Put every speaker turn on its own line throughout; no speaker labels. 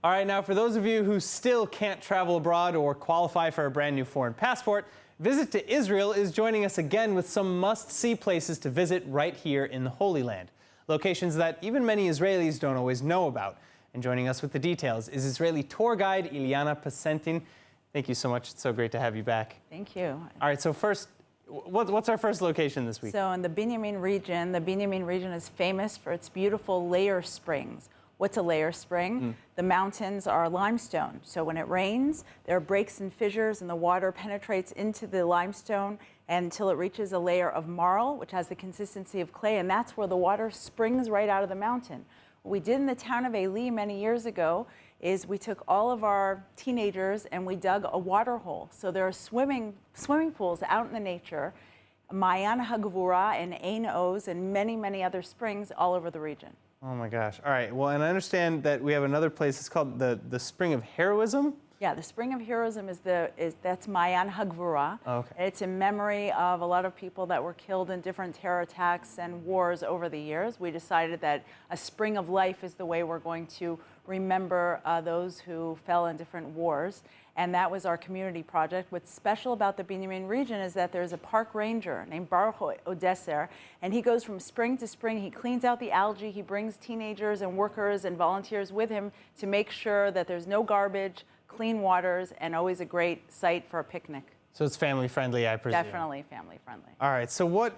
All right, now for those of you who still can't travel abroad or qualify for a brand new foreign passport, Visit to Israel is joining us again with some must-see places to visit right here in the Holy Land. Locations that even many Israelis don't always know about. And joining us with the details is Israeli tour guide Ileana Pacentin. Thank you so much. It's so great to have you back.
Thank you.
All right, so first, what's our first location this week?
So in the Binyamin region is famous for its beautiful layer springs. What's a layer spring? The mountains are limestone. So when it rains, there are breaks and fissures and the water penetrates into the limestone until it reaches a layer of marl, which has the consistency of clay, and that's where the water springs right out of the mountain. What we did in the town of Eli many years ago is we took all of our teenagers and we dug a water hole. So there are swimming pools out in the nature, Hagvura and Ein Oz and many, many other springs all over the region.
Oh my gosh. All right. Well, and I understand that we have another place. It's called the Spring of Heroism.
Yeah, the Spring of Heroism that's Mayan Hagvura.
Oh, okay.
It's in memory of a lot of people that were killed in different terror attacks and wars over the years. We decided that a spring of life is the way we're going to remember those who fell in different wars. And that was our community project. What's special about the Binyamin region is that there's a park ranger named Baruch Odesser, and he goes from spring to spring. He cleans out the algae. He brings teenagers and workers and volunteers with him to make sure that there's no garbage, clean waters, and always a great site for a picnic.
So it's family friendly, I presume.
Definitely family friendly.
All right. So what,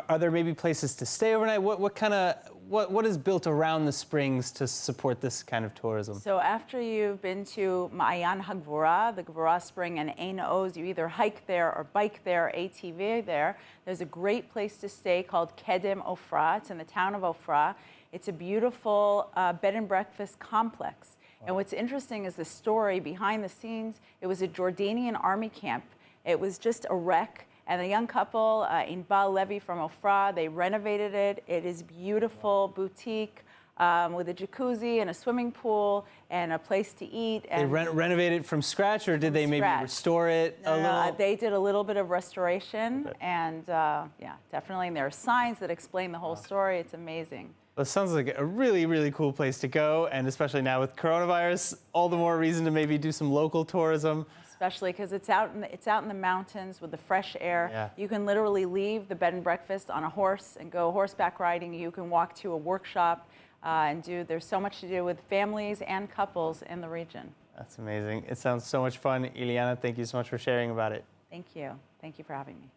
are there maybe places to stay overnight? What is built around the springs to support this kind of tourism?
So after you've been to Mayan Hagvura, the Gvura Spring, and Ein Oz, you either hike there or bike there, ATV there. There's a great place to stay called Kedem Ofra. It's in the town of Ofra. It's a beautiful bed and breakfast complex. Wow. And what's interesting is the story behind the scenes. It was a Jordanian army camp. It was just a wreck. And the young couple, Inbal Levy from Ofra, they renovated it. It is beautiful, boutique, with a jacuzzi and a swimming pool and a place to eat. And
they renovated it from scratch, or did they maybe restore it a little?
They did a little bit of restoration, okay. And yeah, definitely. And there are signs that explain the whole story. It's amazing.
Well, it sounds like a really, really cool place to go, and especially now with coronavirus, all the more reason to maybe do some local tourism.
Especially because it's out in the mountains with the fresh air.
Yeah.
You can literally leave the bed and breakfast on a horse and go horseback riding. You can walk to a workshop there's so much to do with families and couples in the region.
That's amazing. It sounds so much fun. Ileana, thank you so much for sharing about it.
Thank you. Thank you for having me.